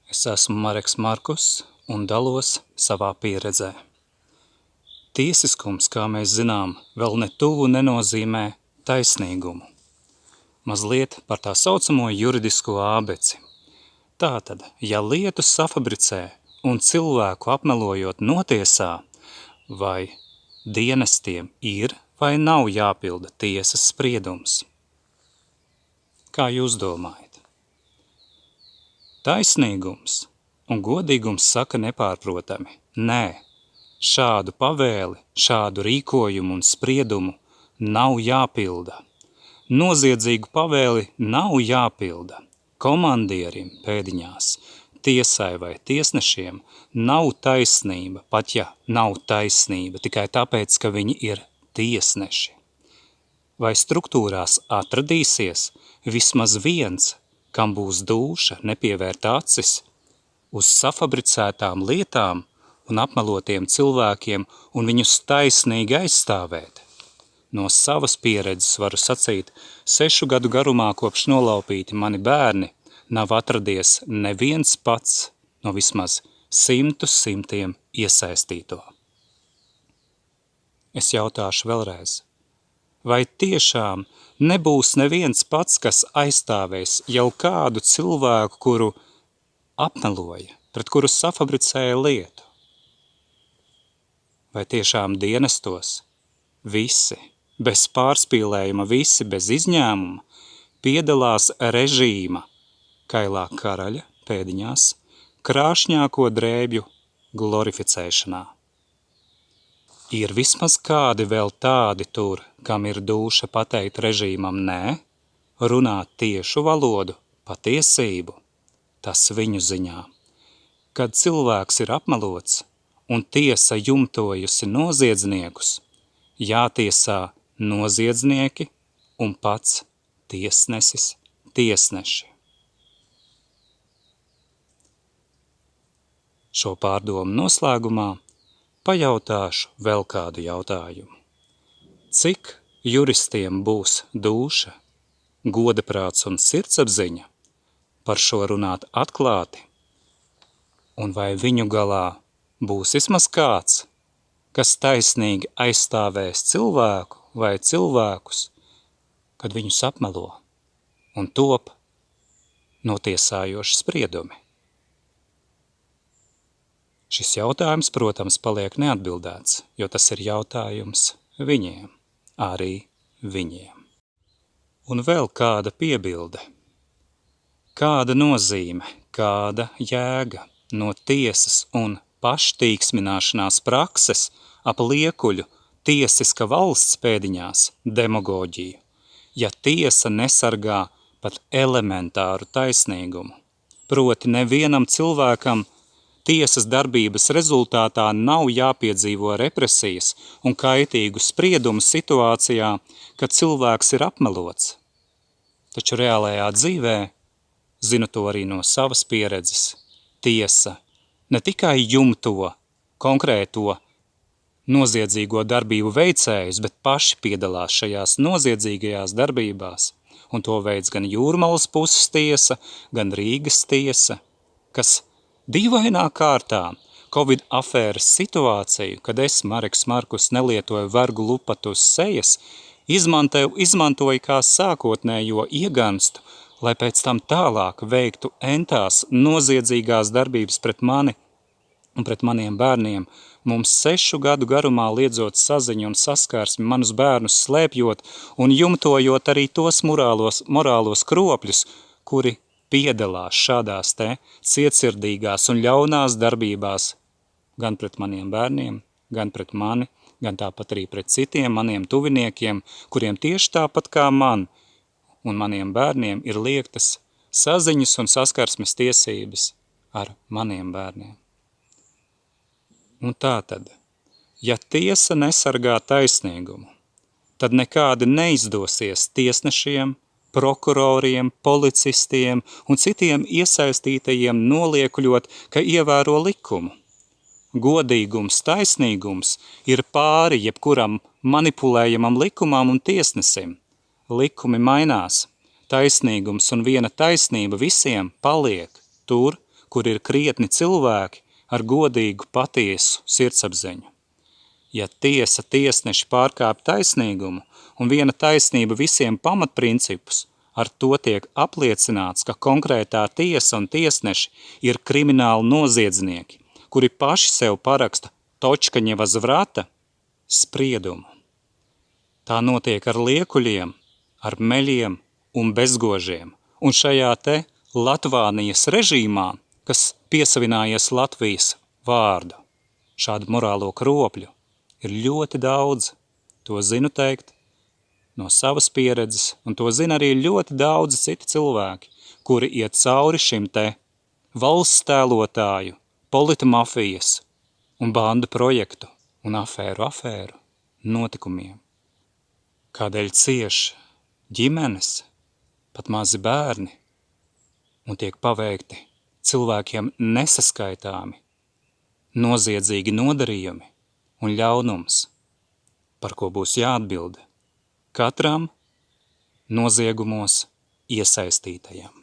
Es esmu Mareks Markus un dalos savā pieredzē. Tiesiskums, kā mēs zinām, vēl ne tuvu nenozīmē taisnīgumu. Mazliet par tā saucamo juridisko ābeci. Tātad, ja lietu safabricē un cilvēku apmelojot notiesā, vai dienestiem ir vai nav jāpilda tiesas spriedums? Kā jūs domājat? Taisnīgums un godīgums saka nepārprotami, nē, šādu pavēli, šādu rīkojumu un spriedumu nav jāpilda. Noziedzīgu pavēli nav jāpilda. Komandierim pēdiņās, tiesai vai tiesnešiem nav taisnība, pat ja nav taisnība, tikai tāpēc, ka viņi ir tiesneši. Vai struktūrās atradīsies vismaz viens, kam būs dūša nepievērt acis uz safabricētām lietām un apmelotiem cilvēkiem un viņus taisnīgi aizstāvēt? No savas pieredzes varu sacīt, 6 gadu garumā kopš nolaupīti mani bērni nav atradies neviens pats no vismaz 100 iesaistīto. Es jautāšu vēlreiz. Vai tiešām nebūs neviens pats, kas aizstāvēs jau kādu cilvēku, kuru apmeloja, pret kuru safabricēja lietu? Vai tiešām dienestos visi, bez pārspīlējuma, visi bez izņēmuma, piedalās režīma, kailā karaļa pēdiņās, krāšņāko drēbju glorificēšanā? Ir vismaz kādi vēl tādi tur, kam ir dūša pateikt režīmam nē, runāt tiešu valodu, patiesību, tas viņu ziņā. Kad cilvēks ir apmelots un tiesa jumtojusi noziedzniekus, jātiesā noziedznieki un pats tiesnesis tiesneši. Šo pārdomu noslēgumā pajautāšu vēl kādu jautājumu. Cik juristiem būs dūša, godaprāts un sirdsapziņa par šo runāt atklāti? Un vai viņu galā būs vismaz kāds, kas taisnīgi aizstāvēs cilvēku vai cilvēkus, kad viņus apmelo un top notiesājoši spriedumi? Šis jautājums, protams, paliek neatbildēts, jo tas ir jautājums viņiem, arī viņiem. Un vēl kāda piebilde. Kāda nozīme, kāda jēga no tiesas un paštīksmināšanās prakses ap liekuļu tiesiska valsts pēdiņās demagoģiju, ja tiesa nesargā pat elementāru taisnīgumu? Proti nevienam cilvēkam tiesas darbības rezultātā nav jāpiedzīvo represijas un kaitīgu spriedumu situācijā, kad cilvēks ir apmelots. Taču reālajā dzīvē, zinu to arī no savas pieredzes, tiesa ne tikai jumto konkrēto noziedzīgo darbību veicējus, bet paši piedalās šajās noziedzīgajās darbībās, un to veids gan Jūrmalas puses tiesa, gan Rīgas tiesa, kas dīvainā kārtā Covid afēras situāciju, kad es, Mareks Markus, nelietoju vergu lupatu uz sejas, izmantoju kā sākotnējo ieganstu, lai pēc tam tālāk veiktu entās noziedzīgās darbības pret mani un pret maniem bērniem, mums 6 gadu garumā liedzot saziņu un saskarsmi, manus bērnus slēpjot un jumtojot arī tos morālos kropļus, kuri piedalās šādās te cietsirdīgās un ļaunās darbībās gan pret maniem bērniem, gan pret mani, gan tāpat arī pret citiem maniem tuviniekiem, kuriem tieši tāpat kā man un maniem bērniem ir liektas saziņas un saskarsmes tiesības ar maniem bērniem. Un tātad, ja tiesa nesargā taisnīgumu, tad nekādi neizdosies tiesnešiem, prokuroriem, policistiem un citiem iesaistītajiem noliekuļot, ka ievēro likumu. Godīgums, taisnīgums ir pāri jebkuram manipulējamam likumam un tiesnesim. Likumi mainās, taisnīgums un viena taisnība visiem paliek tur, kur ir krietni cilvēki ar godīgu, patiesu sirdsapziņu. Ja tiesa tiesneši pārkāp taisnīgumu un viena taisnība visiem pamatprincipus, ar to tiek apliecināts, ka konkrētā tiesa un tiesneši ir krimināli noziedznieki, kuri paši sev paraksta Točkaņeva zvrata spriedumu. Tā notiek ar liekuļiem, ar meļiem un bezgožiem, un šajā te Latvānijas režīmā, kas piesavinājies Latvijas vārdu, šādu morālo kropļu, ir ļoti daudz. To zinu teikt no savas pieredzes, un to zina arī ļoti daudzi citi cilvēki, kuri iet cauri šim te valsts tēlotāju, politamafijas un bandu projektu un afēru notikumiem. Kādēļ cieš ģimenes, pat mazi bērni, un tiek paveikti cilvēkiem nesaskaitāmi, noziedzīgi nodarījumi un ļaunums, par ko būs jāatbild katram noziegumos iesaistītajam.